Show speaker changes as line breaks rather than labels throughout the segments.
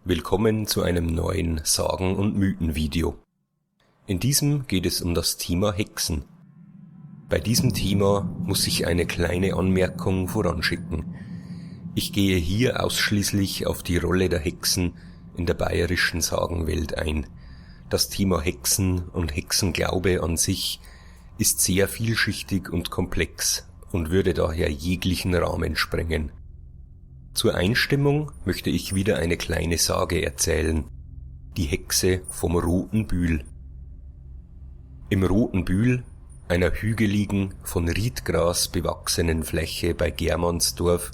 Willkommen zu einem neuen Sagen- und Mythen-Video. In diesem geht es um das Thema Hexen. Bei diesem Thema muss ich eine kleine Anmerkung voranschicken. Ich gehe hier ausschließlich auf die Rolle der Hexen in der bayerischen Sagenwelt ein. Das Thema Hexen und Hexenglaube an sich ist sehr vielschichtig und komplex und würde daher jeglichen Rahmen sprengen. Zur Einstimmung möchte ich wieder eine kleine Sage erzählen. Die Hexe vom Roten Bühl. Im Roten Bühl, einer hügeligen, von Riedgras bewachsenen Fläche bei Germansdorf,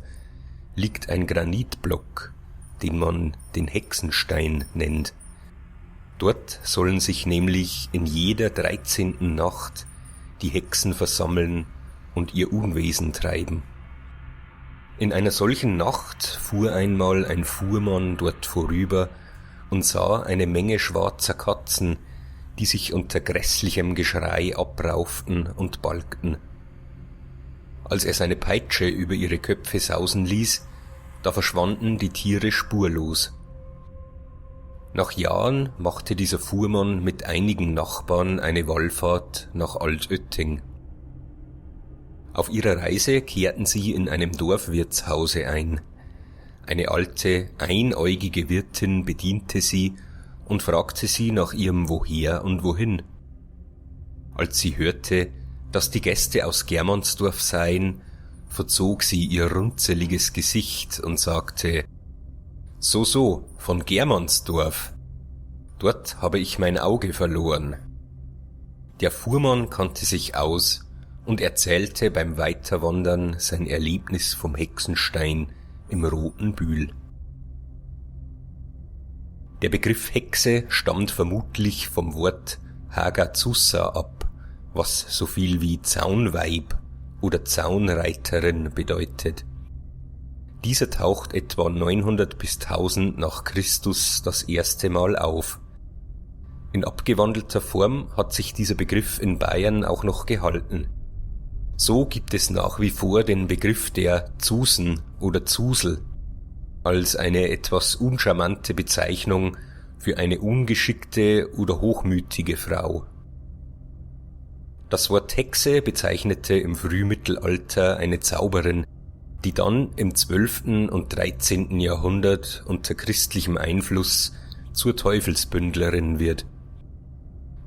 liegt ein Granitblock, den man den Hexenstein nennt. Dort sollen sich nämlich in jeder 13. Nacht die Hexen versammeln und ihr Unwesen treiben. In einer solchen Nacht fuhr einmal ein Fuhrmann dort vorüber und sah eine Menge schwarzer Katzen, die sich unter grässlichem Geschrei abrauften und balgten. Als er seine Peitsche über ihre Köpfe sausen ließ, da verschwanden die Tiere spurlos. Nach Jahren machte dieser Fuhrmann mit einigen Nachbarn eine Wallfahrt nach Altötting. Auf ihrer Reise kehrten sie in einem Dorfwirtshause ein. Eine alte, einäugige Wirtin bediente sie und fragte sie nach ihrem Woher und Wohin. Als sie hörte, dass die Gäste aus Germansdorf seien, verzog sie ihr runzeliges Gesicht und sagte: So, von Germansdorf. Dort habe ich mein Auge verloren. Der Fuhrmann kannte sich aus und erzählte beim Weiterwandern sein Erlebnis vom Hexenstein im Roten Bühl. Der Begriff Hexe stammt vermutlich vom Wort Hagazusa ab, was so viel wie Zaunweib oder Zaunreiterin bedeutet. Dieser taucht etwa 900 bis 1000 nach Christus das erste Mal auf. In abgewandelter Form hat sich dieser Begriff in Bayern auch noch gehalten. So gibt es nach wie vor den Begriff der Zusen oder Zusel als eine etwas uncharmante Bezeichnung für eine ungeschickte oder hochmütige Frau. Das Wort Hexe bezeichnete im Frühmittelalter eine Zauberin, die dann im 12. und 13. Jahrhundert unter christlichem Einfluss zur Teufelsbündlerin wird.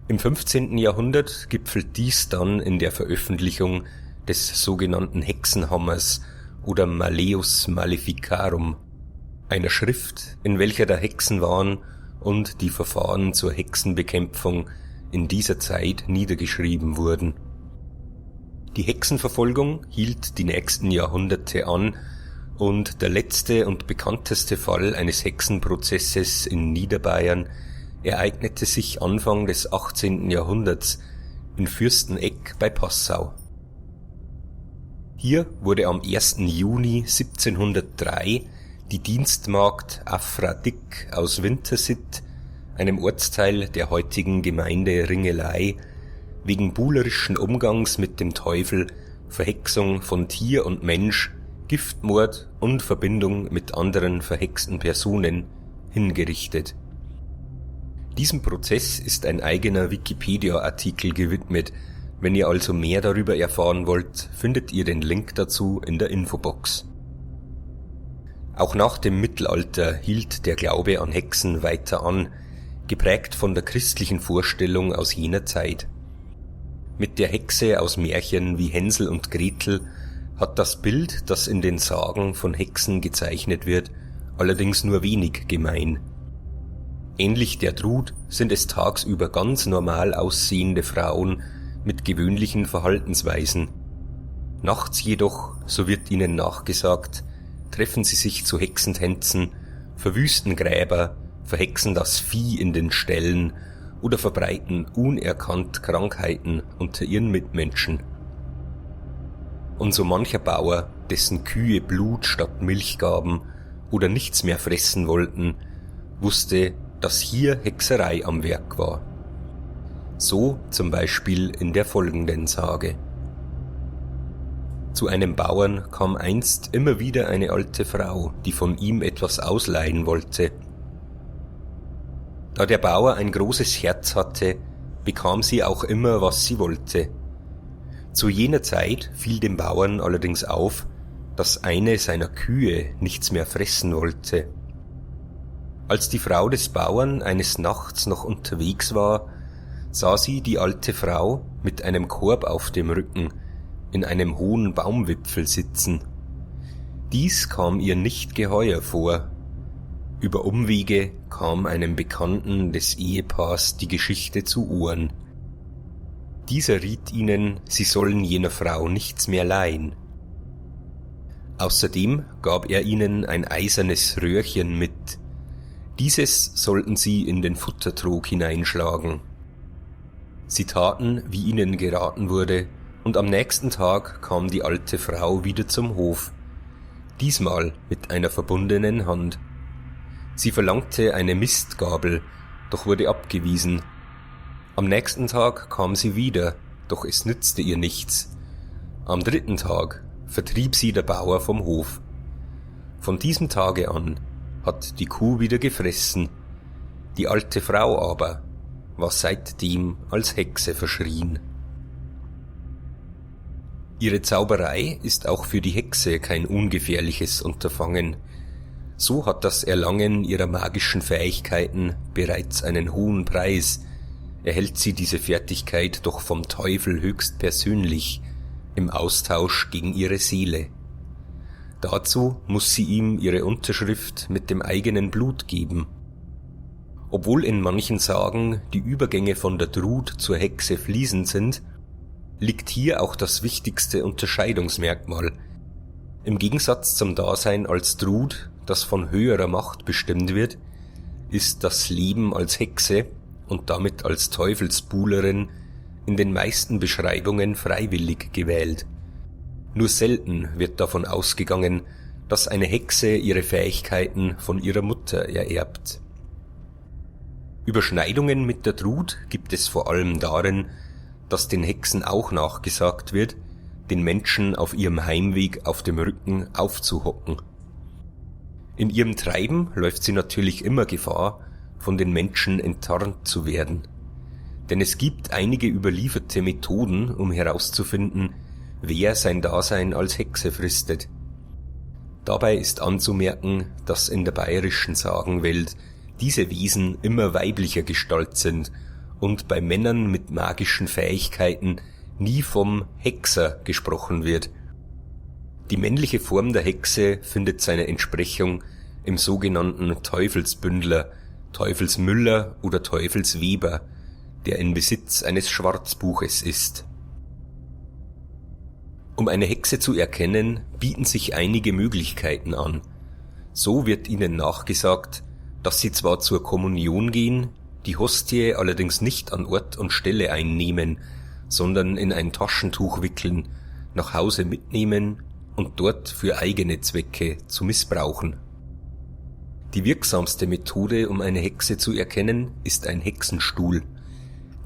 Im 15. Jahrhundert gipfelt dies dann in der Veröffentlichung des sogenannten Hexenhammers oder Malleus Maleficarum, einer Schrift, in welcher der Hexenwahn und die Verfahren zur Hexenbekämpfung in dieser Zeit niedergeschrieben wurden. Die Hexenverfolgung hielt die nächsten Jahrhunderte an und der letzte und bekannteste Fall eines Hexenprozesses in Niederbayern ereignete sich Anfang des 18. Jahrhunderts in Fürsteneck bei Passau. Hier wurde am 1. Juni 1703 die Dienstmagd Afra Dick aus Wintersitt, einem Ortsteil der heutigen Gemeinde Ringelei, wegen buhlerischen Umgangs mit dem Teufel, Verhexung von Tier und Mensch, Giftmord und Verbindung mit anderen verhexten Personen hingerichtet. Diesem Prozess ist ein eigener Wikipedia-Artikel gewidmet. Wenn ihr also mehr darüber erfahren wollt, findet ihr den Link dazu in der Infobox. Auch nach dem Mittelalter hielt der Glaube an Hexen weiter an, geprägt von der christlichen Vorstellung aus jener Zeit. Mit der Hexe aus Märchen wie Hänsel und Gretel hat das Bild, das in den Sagen von Hexen gezeichnet wird, allerdings nur wenig gemein. Ähnlich der Trud sind es tagsüber ganz normal aussehende Frauen mit gewöhnlichen Verhaltensweisen. Nachts jedoch, so wird ihnen nachgesagt, treffen sie sich zu Hexentänzen, verwüsten Gräber, verhexen das Vieh in den Ställen oder verbreiten unerkannt Krankheiten unter ihren Mitmenschen. Und so mancher Bauer, dessen Kühe Blut statt Milch gaben oder nichts mehr fressen wollten, wusste, dass hier Hexerei am Werk war. So zum Beispiel in der folgenden Sage. Zu einem Bauern kam einst immer wieder eine alte Frau, die von ihm etwas ausleihen wollte. Da der Bauer ein großes Herz hatte, bekam sie auch immer, was sie wollte. Zu jener Zeit fiel dem Bauern allerdings auf, dass eine seiner Kühe nichts mehr fressen wollte. Als die Frau des Bauern eines Nachts noch unterwegs war, sah sie die alte Frau mit einem Korb auf dem Rücken in einem hohen Baumwipfel sitzen. Dies kam ihr nicht geheuer vor. Über Umwege kam einem Bekannten des Ehepaars die Geschichte zu Ohren. Dieser riet ihnen, sie sollen jener Frau nichts mehr leihen. Außerdem gab er ihnen ein eisernes Röhrchen mit. Dieses sollten sie in den Futtertrog hineinschlagen. Sie taten, wie ihnen geraten wurde, und am nächsten Tag kam die alte Frau wieder zum Hof, diesmal mit einer verbundenen Hand. Sie verlangte eine Mistgabel, doch wurde abgewiesen. Am nächsten Tag kam sie wieder, doch es nützte ihr nichts. Am 3. Tag vertrieb sie der Bauer vom Hof. Von diesem Tage an hat die Kuh wieder gefressen. Die alte Frau aber war seitdem als Hexe verschrien. Ihre Zauberei ist auch für die Hexe kein ungefährliches Unterfangen. So hat das Erlangen ihrer magischen Fähigkeiten bereits einen hohen Preis, erhält sie diese Fertigkeit doch vom Teufel höchstpersönlich im Austausch gegen ihre Seele. Dazu muss sie ihm ihre Unterschrift mit dem eigenen Blut geben. Obwohl in manchen Sagen die Übergänge von der Trud zur Hexe fließend sind, liegt hier auch das wichtigste Unterscheidungsmerkmal. Im Gegensatz zum Dasein als Trud, das von höherer Macht bestimmt wird, ist das Leben als Hexe und damit als Teufelsbuhlerin in den meisten Beschreibungen freiwillig gewählt. Nur selten wird davon ausgegangen, dass eine Hexe ihre Fähigkeiten von ihrer Mutter ererbt. Überschneidungen mit der Trud gibt es vor allem darin, dass den Hexen auch nachgesagt wird, den Menschen auf ihrem Heimweg auf dem Rücken aufzuhocken. In ihrem Treiben läuft sie natürlich immer Gefahr, von den Menschen enttarnt zu werden. Denn es gibt einige überlieferte Methoden, um herauszufinden, wer sein Dasein als Hexe fristet. Dabei ist anzumerken, dass in der bayerischen Sagenwelt diese Wesen immer weiblicher Gestalt sind und bei Männern mit magischen Fähigkeiten nie vom Hexer gesprochen wird. Die männliche Form der Hexe findet seine Entsprechung im sogenannten Teufelsbündler, Teufelsmüller oder Teufelsweber, der in Besitz eines Schwarzbuches ist. Um eine Hexe zu erkennen, bieten sich einige Möglichkeiten an. So wird ihnen nachgesagt, dass sie zwar zur Kommunion gehen, die Hostie allerdings nicht an Ort und Stelle einnehmen, sondern in ein Taschentuch wickeln, nach Hause mitnehmen und dort für eigene Zwecke zu missbrauchen. Die wirksamste Methode, um eine Hexe zu erkennen, ist ein Hexenstuhl.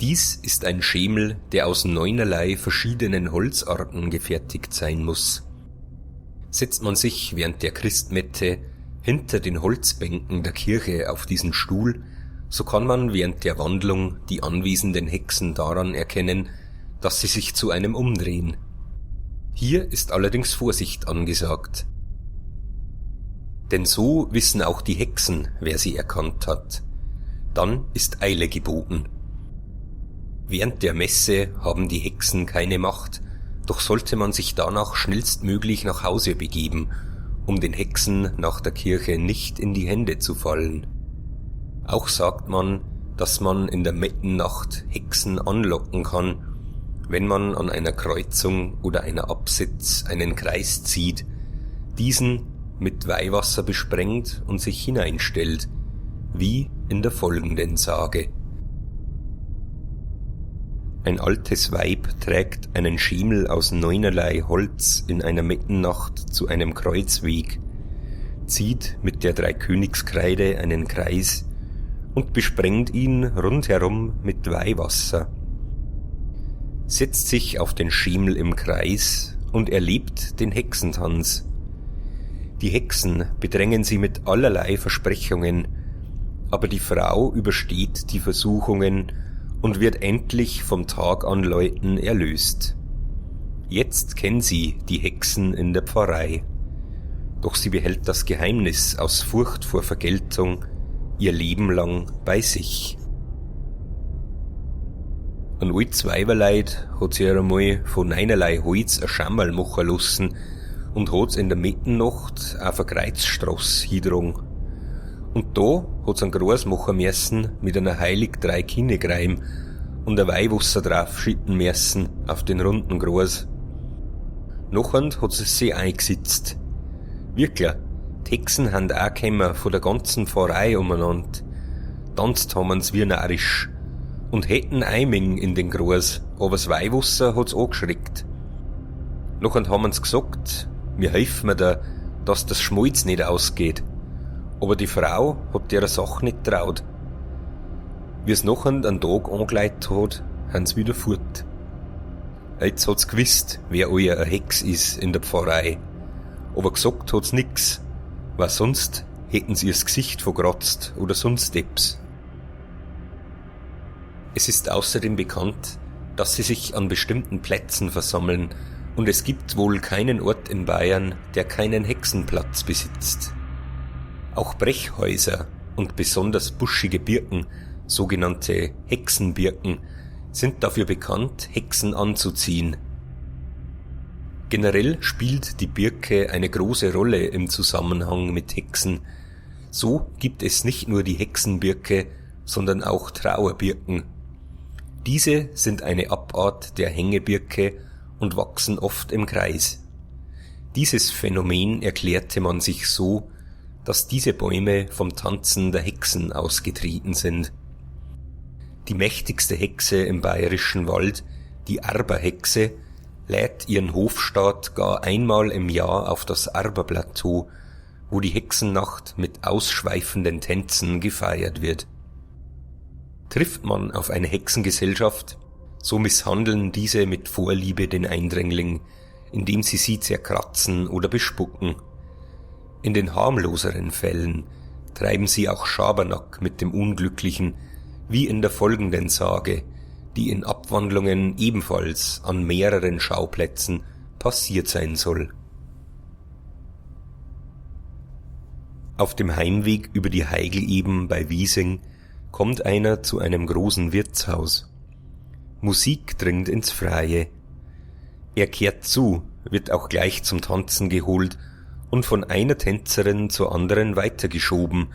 Dies ist ein Schemel, der aus 9 verschiedenen Holzarten gefertigt sein muss. Setzt man sich während der Christmette hinter den Holzbänken der Kirche auf diesen Stuhl, so kann man während der Wandlung die anwesenden Hexen daran erkennen, dass sie sich zu einem umdrehen. Hier ist allerdings Vorsicht angesagt. Denn so wissen auch die Hexen, wer sie erkannt hat. Dann ist Eile geboten. Während der Messe haben die Hexen keine Macht, doch sollte man sich danach schnellstmöglich nach Hause begeben, um den Hexen nach der Kirche nicht in die Hände zu fallen. Auch sagt man, dass man in der Mettennacht Hexen anlocken kann, wenn man an einer Kreuzung oder einer Apsitz einen Kreis zieht, diesen mit Weihwasser besprengt und sich hineinstellt, wie in der folgenden Sage. Ein altes Weib trägt einen Schemel aus 9 Holz in einer Mettennacht zu einem Kreuzweg, zieht mit der Dreikönigskreide einen Kreis und besprengt ihn rundherum mit Weihwasser, setzt sich auf den Schemel im Kreis und erlebt den Hexentanz. Die Hexen bedrängen sie mit allerlei Versprechungen, aber die Frau übersteht die Versuchungen und wird endlich vom Taganläuten erlöst. Jetzt kennt sie die Hexen in der Pfarrei, doch sie behält das Geheimnis aus Furcht vor Vergeltung ihr Leben lang bei sich. Ein altes Weiberleid hat sich einmal von einerlei Holz ein Schammerl machen lassen und hat's in der Mitternacht auf eine Kreuzstrasse hingetragen. Und da hat's einen Gras machen müssen mit einer heilig 3 Kinnegreim und ein Weihwasser drauf schütten müssen auf den runden Gras. Nachher hat es sich eingesetzt. Wirklich, die Hexen haben auch gekommen von der ganzen Pfarrei umeinander. Tanzt haben's wie narrisch und hätten einmengen in den Gras, aber das Weihwasser hat's angeschreckt. Nachher haben's gesagt, wir helfen mir da, dass das Schmalz nicht ausgeht. Aber die Frau hat ihrer Sache nicht traut. Wie es nachher einen Tag angeleitet hat, haben's wieder fort. Jetzt hat's gewusst, wer euer eine Hex ist in der Pfarrei. Aber gesagt hat's nix, weil sonst hätten sie ihr Gesicht verkratzt oder sonst etwas. Es ist außerdem bekannt, dass sie sich an bestimmten Plätzen versammeln und es gibt wohl keinen Ort in Bayern, der keinen Hexenplatz besitzt. Auch Brechhäuser und besonders buschige Birken, sogenannte Hexenbirken, sind dafür bekannt, Hexen anzuziehen. Generell spielt die Birke eine große Rolle im Zusammenhang mit Hexen. So gibt es nicht nur die Hexenbirke, sondern auch Trauerbirken. Diese sind eine Abart der Hängebirke und wachsen oft im Kreis. Dieses Phänomen erklärte man sich so, dass diese Bäume vom Tanzen der Hexen ausgetreten sind. Die mächtigste Hexe im bayerischen Wald, die Arberhexe, lädt ihren Hofstaat gar einmal im Jahr auf das Arberplateau, wo die Hexennacht mit ausschweifenden Tänzen gefeiert wird. Trifft man auf eine Hexengesellschaft, so misshandeln diese mit Vorliebe den Eindringling, indem sie zerkratzen oder bespucken. In den harmloseren Fällen treiben sie auch Schabernack mit dem Unglücklichen, wie in der folgenden Sage, die in Abwandlungen ebenfalls an mehreren Schauplätzen passiert sein soll. Auf dem Heimweg über die Heigeleben bei Wiesing kommt einer zu einem großen Wirtshaus. Musik dringt ins Freie. Er kehrt zu, wird auch gleich zum Tanzen geholt und von einer Tänzerin zur anderen weitergeschoben,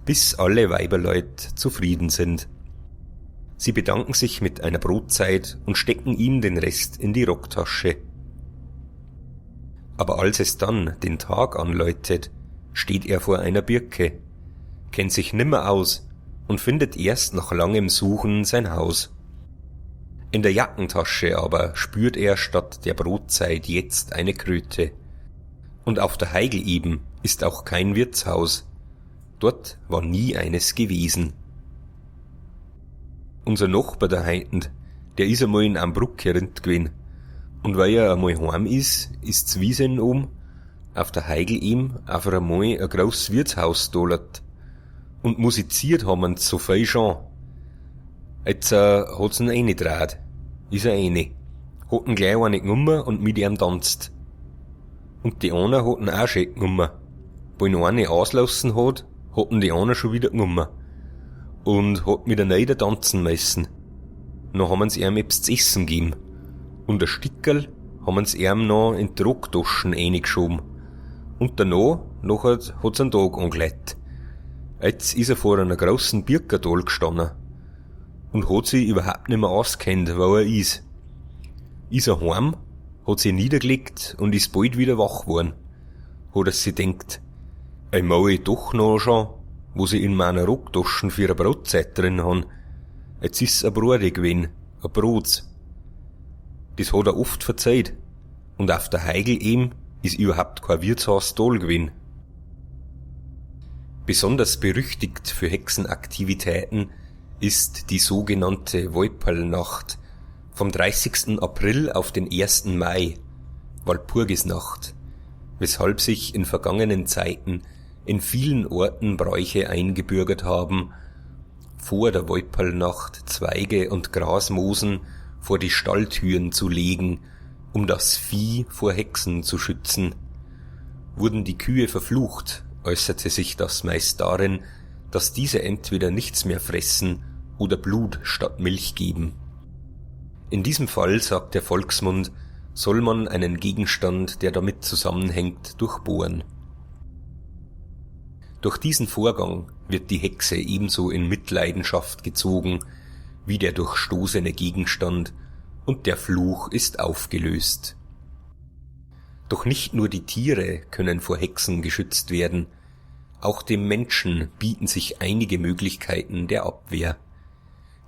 bis alle Weiberleut zufrieden sind. Sie bedanken sich mit einer Brotzeit und stecken ihm den Rest in die Rocktasche. Aber als es dann den Tag anläutet, steht er vor einer Birke, kennt sich nimmer aus und findet erst nach langem Suchen sein Haus. In der Jackentasche aber spürt er statt der Brotzeit jetzt eine Kröte. Und auf der Heigeleben ist auch kein Wirtshaus. Dort war nie eines gewesen. Unser Nachbar der Heitend, der ist einmal in Ambruck herind gewesen. Und weil er einmal heim ist zu Wiesn auf der Heigeleben auf einmal ein grosses Wirtshaus dolert. Und musiziert haben so viel schon. Jetzt hat's ihn reingedreht. Ist er rein. Hat ihn gleich eine genommen und mit ihm tanzt. Und die eine hat ihn auch schon genommen. Wo ihn eine auslassen hat ihn die eine schon wieder genommen. Und hat mit einer tanzen müssen. Dann haben sie ihm etwas zu essen gegeben. Und ein Stickerl haben sie ihm noch in die Rocktaschen reingeschoben. Und danach, hat's einen Tag angelegt. Jetzt ist er vor einer grossen Birkental gestanden. Und hat sich überhaupt nicht mehr auskennt, wo er ist. Ist er heim, hat sich niedergelegt und ist bald wieder wach geworden. Hat er sich denkt, mag ich doch noch schauen, wo sie in meiner Rocktaschen für eine Brotzeit drin haben. Jetzt ist's ein Brode gewesen, ein Brot. Das hat er oft verzeiht. Und auf der Heigel eben ist überhaupt kein Wirtshaus da gewesen. Besonders berüchtigt für Hexenaktivitäten ist die sogenannte Walpurgisnacht vom 30. April auf den 1. Mai, Walpurgisnacht, weshalb sich in vergangenen Zeiten in vielen Orten Bräuche eingebürgert haben, vor der Woiperlnacht Zweige und Grasmosen vor die Stalltüren zu legen, um das Vieh vor Hexen zu schützen. Wurden die Kühe verflucht, äußerte sich das meist darin, dass diese entweder nichts mehr fressen oder Blut statt Milch geben. In diesem Fall, sagt der Volksmund, soll man einen Gegenstand, der damit zusammenhängt, durchbohren. Durch diesen Vorgang wird die Hexe ebenso in Mitleidenschaft gezogen wie der durchstoßene Gegenstand, und der Fluch ist aufgelöst. Doch nicht nur die Tiere können vor Hexen geschützt werden, auch dem Menschen bieten sich einige Möglichkeiten der Abwehr.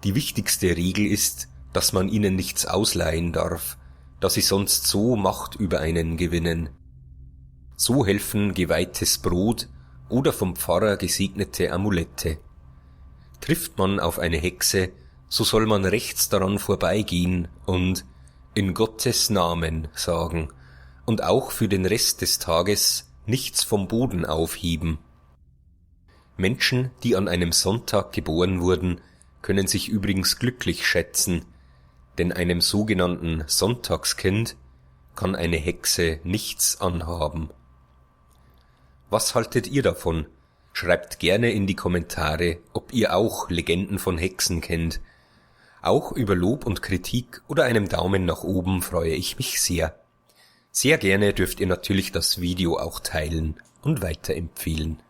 Die wichtigste Regel ist, dass man ihnen nichts ausleihen darf, da sie sonst so Macht über einen gewinnen. So helfen geweihtes Brot oder vom Pfarrer gesegnete Amulette. Trifft man auf eine Hexe, so soll man rechts daran vorbeigehen und in Gottes Namen sagen und auch für den Rest des Tages nichts vom Boden aufheben. Menschen, die an einem Sonntag geboren wurden, können sich übrigens glücklich schätzen, denn einem sogenannten Sonntagskind kann eine Hexe nichts anhaben. Was haltet ihr davon? Schreibt gerne in die Kommentare, ob ihr auch Legenden von Hexen kennt. Auch über Lob und Kritik oder einem Daumen nach oben freue ich mich sehr. Sehr gerne dürft ihr natürlich das Video auch teilen und weiterempfehlen.